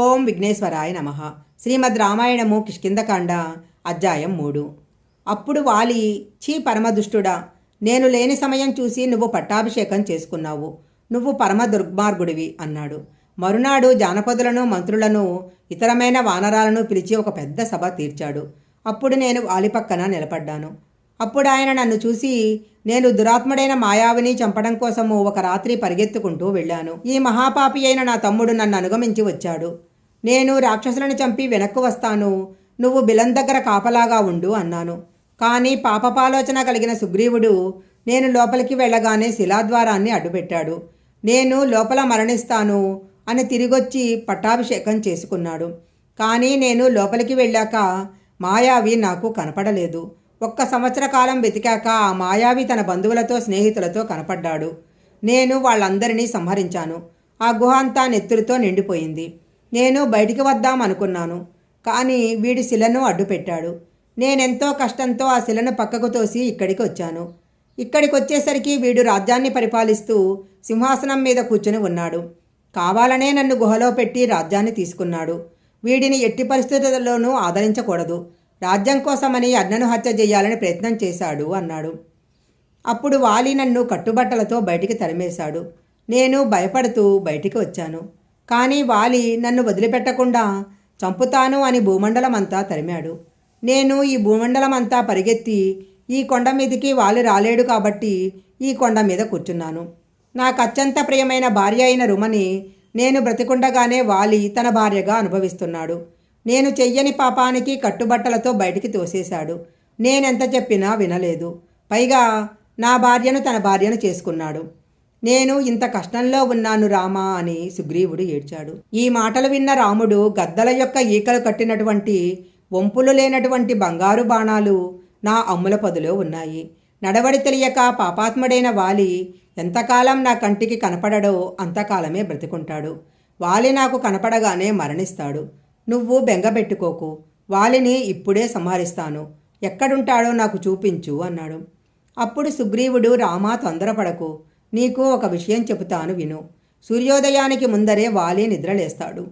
ఓం విఘ్నేశ్వరాయ నమః. శ్రీమద్ రామాయణము కిష్కింధకాండ అధ్యాయం 3. అప్పుడు వాలి, ఛీ పరమదుష్టుడా, నేను లేని సమయం చూసి నువ్వు పట్టాభిషేకం చేసుకున్నావు. నువ్వు పరమ దుర్మార్గుడివి అన్నాడు. మరునాడు జానపదులను, మంత్రులను, ఇతరమైన వానరాలను పిలిచి ఒక పెద్ద సభ తీర్చాడు. అప్పుడు నేను వాలి పక్కన నిలబడ్డాను. అప్పుడు ఆయన నన్ను చూసి, నేను దురాత్ముడైన మాయావిని చంపడం కోసము ఒక రాత్రి పరిగెత్తుకుంటూ వెళ్ళాను. ఈ మహాపాపి అయిన నా తమ్ముడు నన్ను అనుగమించి వచ్చాడు. నేను రాక్షసులను చంపి వెనక్కు వస్తాను, నువ్వు బిలం దగ్గర కాపలాగా ఉండు అన్నాను. కానీ పాపపాలోచన కలిగిన సుగ్రీవుడు నేను లోపలికి వెళ్ళగానే శిలాద్వారాన్ని అడ్డుపెట్టాడు. నేను లోపల మరణిస్తాను అని తిరిగొచ్చి పట్టాభిషేకం చేసుకున్నాడు. కానీ నేను లోపలికి వెళ్ళాక మాయావి నాకు కనపడలేదు. 1 సంవత్సర కాలం వెతికాక ఆ మాయావి తన బంధువులతో, స్నేహితులతో కనపడ్డాడు. నేను వాళ్ళందరినీ సంహరించాను. ఆ గుహ అంతా నెత్తులతో నిండిపోయింది. నేను బయటికి వద్దాం అనుకున్నాను, కానీ వీడి శిలను అడ్డుపెట్టాడు. నేనెంతో కష్టంతో ఆ శిలను పక్కకు తోసి ఇక్కడికి వచ్చాను. ఇక్కడికి వచ్చేసరికి వీడు రాజ్యాన్ని పరిపాలిస్తూ సింహాసనం మీద కూర్చుని ఉన్నాడు. కావాలనే నన్ను గుహలో పెట్టి రాజ్యాన్ని తీసుకున్నాడు. వీడిని ఎట్టి పరిస్థితుల్లోనూ ఆదరించకూడదు. రాజ్యం కోసమని అన్నను హత్య చేయాలని ప్రయత్నం చేశాడు అన్నాడు. అప్పుడు వాలి నన్ను కట్టుబట్టలతో బయటికి తరిమేశాడు. నేను భయపడుతూ బయటికి వచ్చాను. కానీ వాలి నన్ను వదిలిపెట్టకుండా చంపుతాను అని భూమండలం అంతా తరిమాడు. నేను ఈ భూమండలం అంతా పరిగెత్తి ఈ కొండ మీదకి వాలి రాలేడు కాబట్టి ఈ కొండ మీద కూర్చున్నాను. నాకు అత్యంత ప్రియమైన భార్య అయిన రుమని నేను బ్రతికుండగానే వాలి తన భార్యగా అనుభవిస్తున్నాడు. నేను చెయ్యని పాపానికి కట్టుబట్టలతో బయటికి తోసేశాడు. నేనెంత చెప్పినా వినలేదు. పైగా నా భార్యను తన భార్యను చేసుకున్నాడు. నేను ఇంత కష్టంలో ఉన్నాను రామా అని సుగ్రీవుడు ఏడ్చాడు. ఈ మాటలు విన్న రాముడు గద్దల యొక్క ఈకలు కట్టినటువంటి వంపులు లేనటువంటి బంగారు బాణాలు నా అమ్ముల పదులో ఉన్నాయి. నడవడి తెలియక పాపాత్ముడైన వాలి ఎంతకాలం నా కంటికి కనపడడో అంతకాలమే బ్రతికుంటాడు. వాలి నాకు కనపడగానే మరణిస్తాడు. నువ్వు బెంగబెట్టుకోకు, వాలిని ఇప్పుడే సంహరిస్తాను. ఎక్కడుంటాడో నాకు చూపించు అన్నాడు. అప్పుడు సుగ్రీవుడు, రామా తొందరపడకు, నీకు ఒక విషయం చెబుతాను విను. సూర్యోదయానికి ముందరే వాలి నిద్రలేస్తాడు.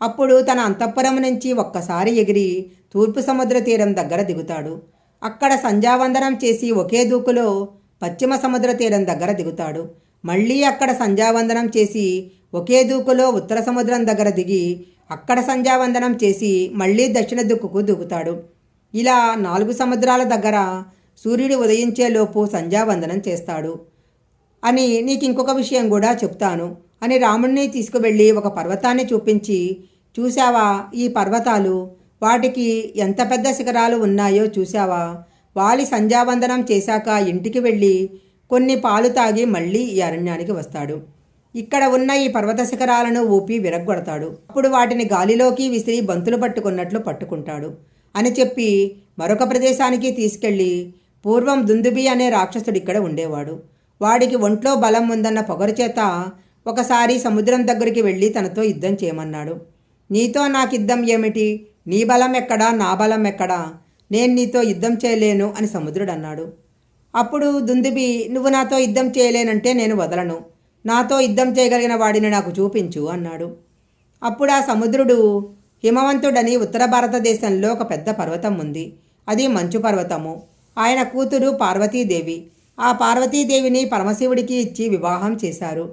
అప్పుడు తన అంతఃపురం నుంచి ఒక్కసారి ఎగిరి తూర్పు సముద్ర తీరం దగ్గర దిగుతాడు. అక్కడ సంధ్యావందనం చేసి ఒకే దూకులో పశ్చిమ సముద్ర తీరం దగ్గర దిగుతాడు. మళ్ళీ అక్కడ సంధ్యావందనం చేసి ఒకే దూకులో ఉత్తర సముద్రం దగ్గర దిగి అక్కడ సంధ్యావందనం చేసి మళ్ళీ దక్షిణ దిక్కుకు దూకుతాడు. ఇలా 4 సముద్రాల దగ్గర సూర్యుడు ఉదయించేలోపు సంధ్యావందనం చేస్తాడు అని నీకు ఇంకొక విషయం కూడా చెప్తాను అని రాముడిని తీసుకువెళ్ళి ఒక పర్వతాన్ని చూపించి, చూశావా ఈ పర్వతాలు, వాటికి ఎంత పెద్ద శిఖరాలు ఉన్నాయో చూశావా? వాలి సంధ్యావందనం చేశాక ఇంటికి వెళ్ళి కొన్ని పాలు తాగి మళ్ళీ ఈ అరణ్యానికి వస్తాడు. ఇక్కడ ఉన్న ఈ పర్వత శిఖరాలను ఊపి విరగ్గొడతాడు. అప్పుడు వాటిని గాలిలోకి విసిరి బంతులు పట్టుకున్నట్లు పట్టుకుంటాడు అని చెప్పి మరొక ప్రదేశానికి తీసుకెళ్ళి, పూర్వం దుందుబి అనే రాక్షసుడు ఇక్కడ ఉండేవాడు. వాడికి ఒంట్లో బలం ఉందన్న పొగరు చేత ఒకసారి సముద్రం దగ్గరికి వెళ్ళి తనతో యుద్ధం చేయమన్నాడు. నీతో నాకు యుద్ధం ఏమిటి? నీ బలం ఎక్కడా, నా బలం ఎక్కడా? నేను నీతో యుద్ధం చేయలేను అని సముద్రుడు అన్నాడు. అప్పుడు దుందుబి, నువ్వు నాతో యుద్ధం చేయలేనంటే నేను వదలను. నాతో యుద్ధం చేయగలిగిన వాడిని నాకు చూపించు అన్నాడు. అప్పుడు ఆ సముద్రుడు, హిమవంతుడని ఉత్తర భారతదేశంలో ఒక పెద్ద పర్వతం ఉంది. అది మంచు పర్వతము. ఆయన కూతురు పార్వతీదేవి. ఆ పార్వతీదేవిని పరమశివుడికి ఇచ్చి వివాహం చేశారు.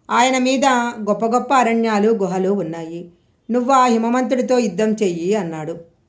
ఆయన మీద గొప్ప గొప్ప అరణ్యాలు, గుహలు ఉన్నాయి. నువ్వు ఆ హిమవంతుడితో యుద్ధం చెయ్యి అన్నాడు.